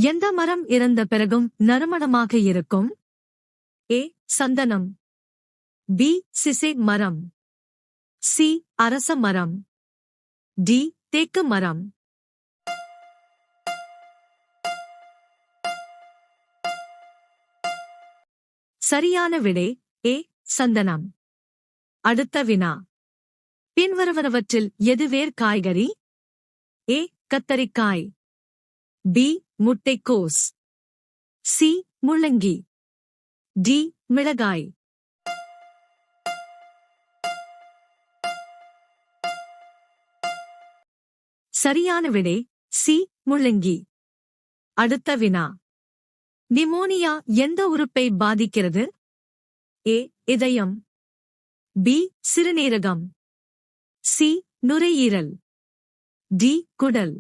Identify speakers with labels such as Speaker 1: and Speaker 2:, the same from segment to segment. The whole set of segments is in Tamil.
Speaker 1: எந்த மரம் இறந்த பிறகும் நறுமணமாக இருக்கும்? ஏ. சந்தனம். பி. சிசே மரம். சி. அரச மரம். டி. தேக்கு மரம். சரியான விடை ஏ. சந்தனம். அடுத்த வினா. பின்வருவனவற்றில் எது வேர் காய்கறி? ஏ. கத்தரிக்காய். பி. முட்டைக்கோஸ். சி. முள்ளங்கி. டி. மிளகாய். சரியான விடை சி. முள்ளங்கி. அடுத்த வினா. நிமோனியா எந்த உறுப்பை பாதிக்கிறது? ஏ. இதயம். பி. சிறுநீரகம். சி. நுரையீரல். டி. குடல்.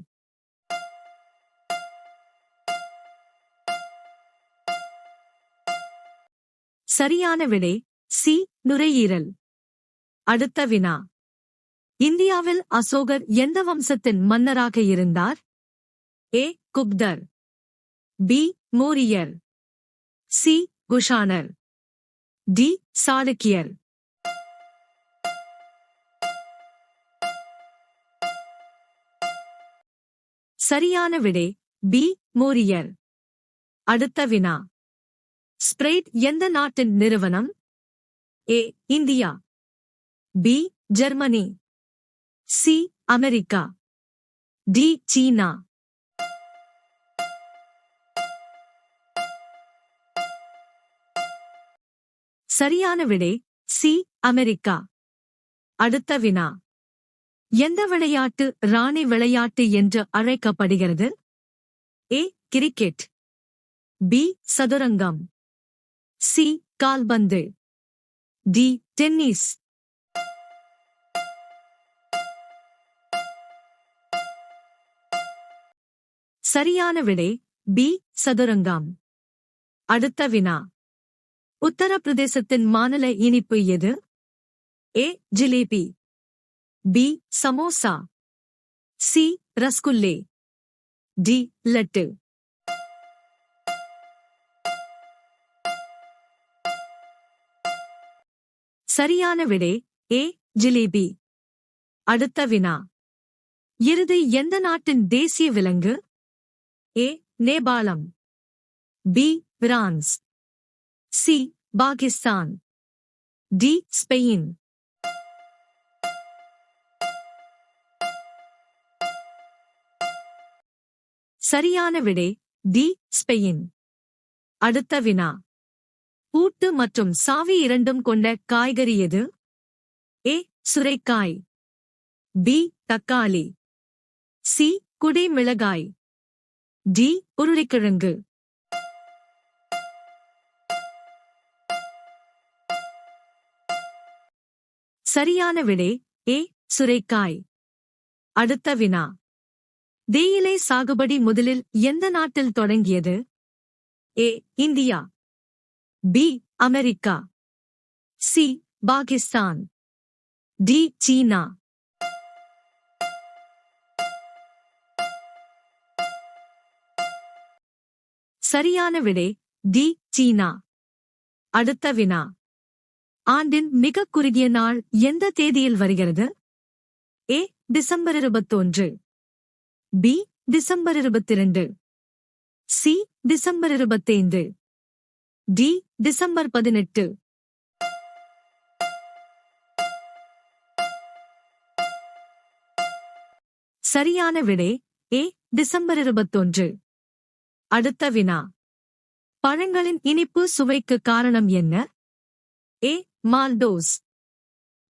Speaker 1: சரியான விடை சி. நுரையீரல். அடுத்த வினா. இந்தியாவில் அசோகர் எந்த வம்சத்தின் மன்னராக இருந்தார்? ஏ. குப்தர். பி. மோரியர். சி. குஷானர். டி. சாளுக்கியர். சரியான விடை பி. மோரியர். அடுத்த வினா. ஸ்பிரைட் எந்த நாட்டின் நிறுவனம்? A. India. B. Germany. C. America. D. China. சரியான விடை சி. அமெரிக்கா. அடுத்த வினா. எந்த விளையாட்டு ராணி விளையாட்டு என்று அழைக்கப்படுகிறது? ஏ. கிரிக்கெட். பி. சதுரங்கம். சி. கால்பந்து. டி. டென்னிஸ். சரியான விடை பி. சதுரங்கம். அடுத்த வினா. உத்தரப்பிரதேசத்தின் மாநில இனிப்பு எது? A. Jalebi. B. Samosa. C. Rasgulla. D. Laddu. சரியான விடை ஏ. ஜிலேபி. அடுத்த வினா. எருது எந்த நாட்டின் தேசிய விலங்கு? ஏ. நேபாளம். B. France. C. Pakistan. D. Spain. சரியான விடை டி. ஸ்பெயின். அடுத்த வினா. பூட்டு மற்றும் சாவி இரண்டும் கொண்ட காய்கறி எது? ஏ. சுரைக்காய். பி. தக்காளி. சி. குடை மிளகாய். டி. உருளைக்கிழங்கு. சரியான விடை ஏ. சுரைக்காய். அடுத்த வினா. தேயிலை சாகுபடி முதலில் எந்த நாட்டில் தொடங்கியது? A. India. B. America. C. Pakistan. D. China. சரியான விடை டி. சீனா. அடுத்த வினா. ஆண்டின் மிக குறுகிய நாள் எந்த தேதியில் வருகிறது? A. December 21. B. December 22. C. December 25. D. December 18. சரியான விடை ஏ. டிசம்பர் 21. அடுத்த வினா. பழங்களின் இனிப்பு சுவைக்கு காரணம் என்ன? A. Maltose.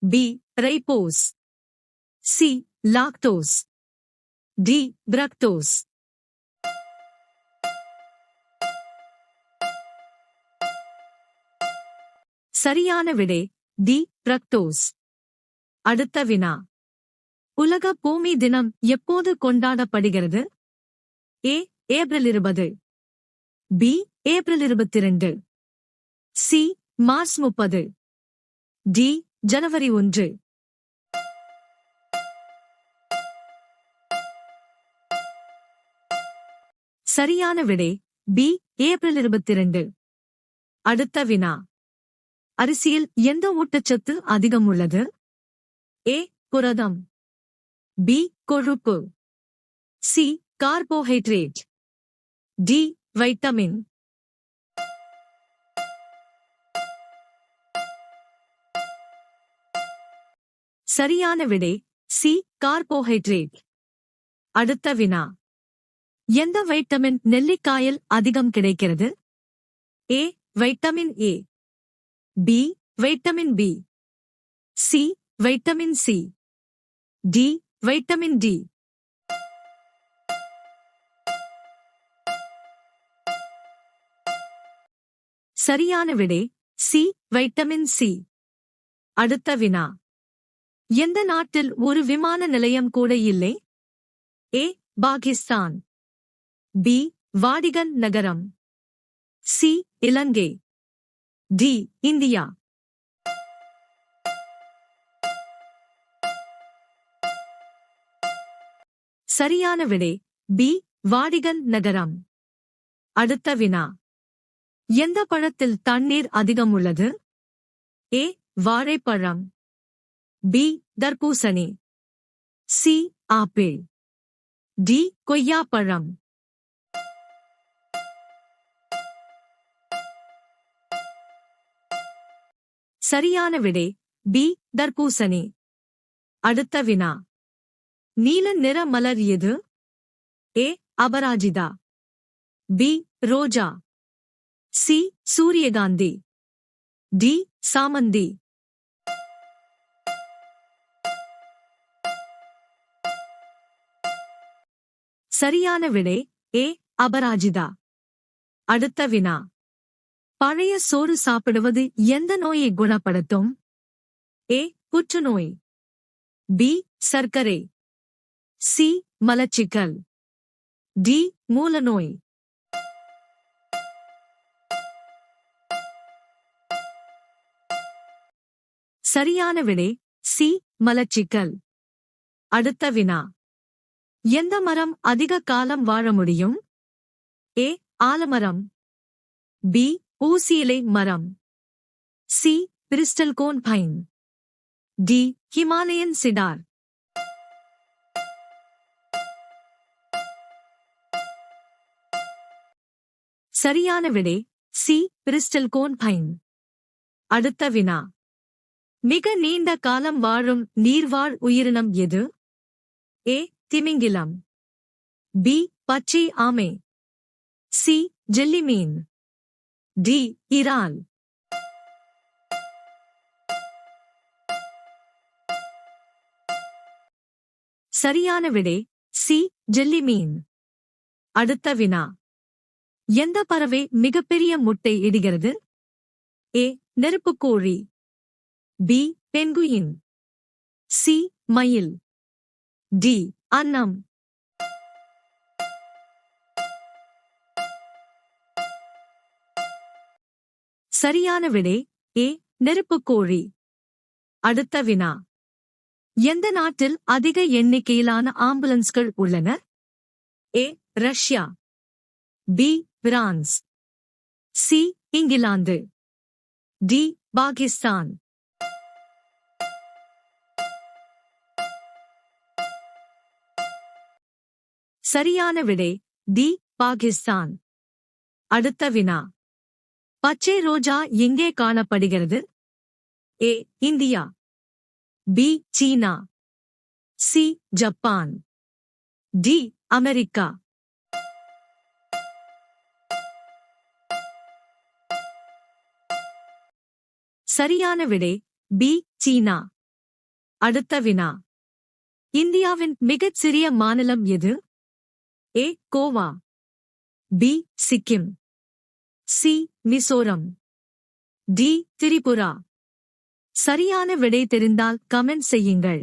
Speaker 1: B. Ribose. C. Lactose. D. Fructose. சரியான விடை டி. பிரக்டோஸ். அடுத்த வினா. உலக பூமி தினம் எப்போது கொண்டாடப்படுகிறது? A. April 20. B. April 22. C. March 30. D. ஜனவரி 1. சரியான விடை பி ஏப்ரல் 22. அடுத்த வினா. அரிசியில் எந்த ஊட்டச்சத்து அதிகம் உள்ளது? ஏ புரதம், பி கொழுப்பு, சி கார்போஹைட்ரேட், டி வைட்டமின். சரியான விடை சி கார்போஹைட்ரேட். அடுத்த வினா. எந்த வைட்டமின் நெல்லிக்காயில் அதிகம் கிடைக்கிறது? A vitamin A, B vitamin B, C vitamin C, D vitamin D. சரியான விடை சி வைட்டமின் சி. அடுத்த வினா. எந்த நாட்டில் ஒரு விமான நிலையம் கூட இல்லை? ஏ பாகிஸ்தான், பி வாடிகன் நகரம், சி இலங்கை, டி இந்தியா. சரியான விடை பி வாடிகன் நகரம். அடுத்த வினா. எந்த பழத்தில் தண்ணீர் அதிகம் உள்ளது? ஏ வாழைப்பழம், பி தர்பூசணி, சி ஆப்பிள், டி கொய்யாப்பழம். சரியான விடை பி தர்பூசணி. அடுத்த வினா. நீல நிற மலர் எது? ஏ அபராஜிதா, பி ரோஜா, சி சூரியகாந்தி, டி சாமந்தி. சரியான விடை ஏ அபராஜிதா. அடுத்த வினா. பழைய சோறு சாப்பிடுவது எந்த நோயை குணப்படுத்தும்? ஏ புற்றுநோய், பி சர்க்கரை, சி மலச்சிக்கல், டி மூலநோய். சரியான விடை சி மலச்சிக்கல். அடுத்த வினா. எந்த மரம் அதிக காலம் வாழ முடியும்? ஏ ஆலமரம், பி ஊசியிலை மரம், C bristlecone pine, D Himalayan cedar. சரியான விடை சி பிரிஸ்டல்கோன் பைன். அடுத்த வினா. மிக நீண்ட காலம் வாழும் நீர்வாழ் உயிரினம் எது? ஏ திமிங்கிலம், பி பச்சை ஆமை, சி ஜெல்லிமீன், டி இறால். சரியான விடை சி ஜெல்லிமீன். அடுத்த வினா. எந்த பறவை மிகப்பெரிய முட்டை இடுகிறது? ஏ நெருப்புக்கோழி, பி பெங்குயின், சி மயில், டி அன்னம். சரியான விடை ஏ நெருப்புக்கோழி. அடுத்த வினா. எந்த நாட்டில் அதிக எண்ணிக்கையிலான ஆம்புலன்ஸ்கள் உள்ளன? A Russia, B France, C England, D Pakistan. சரியான விடை டி பாகிஸ்தான். அடுத்த வினா. பச்சை ரோஜா எங்கே காணப்படுகிறது? A India, B China, C Japan, D America. சரியான விடை பி சீனா. அடுத்த வினா. இந்தியாவின் மிகச் சிறிய மாநிலம் எது? A Goa, B Sikkim, C Mizoram, D Tripura. சரியான விடை தெரிந்தால் கமெண்ட் செய்யுங்கள்.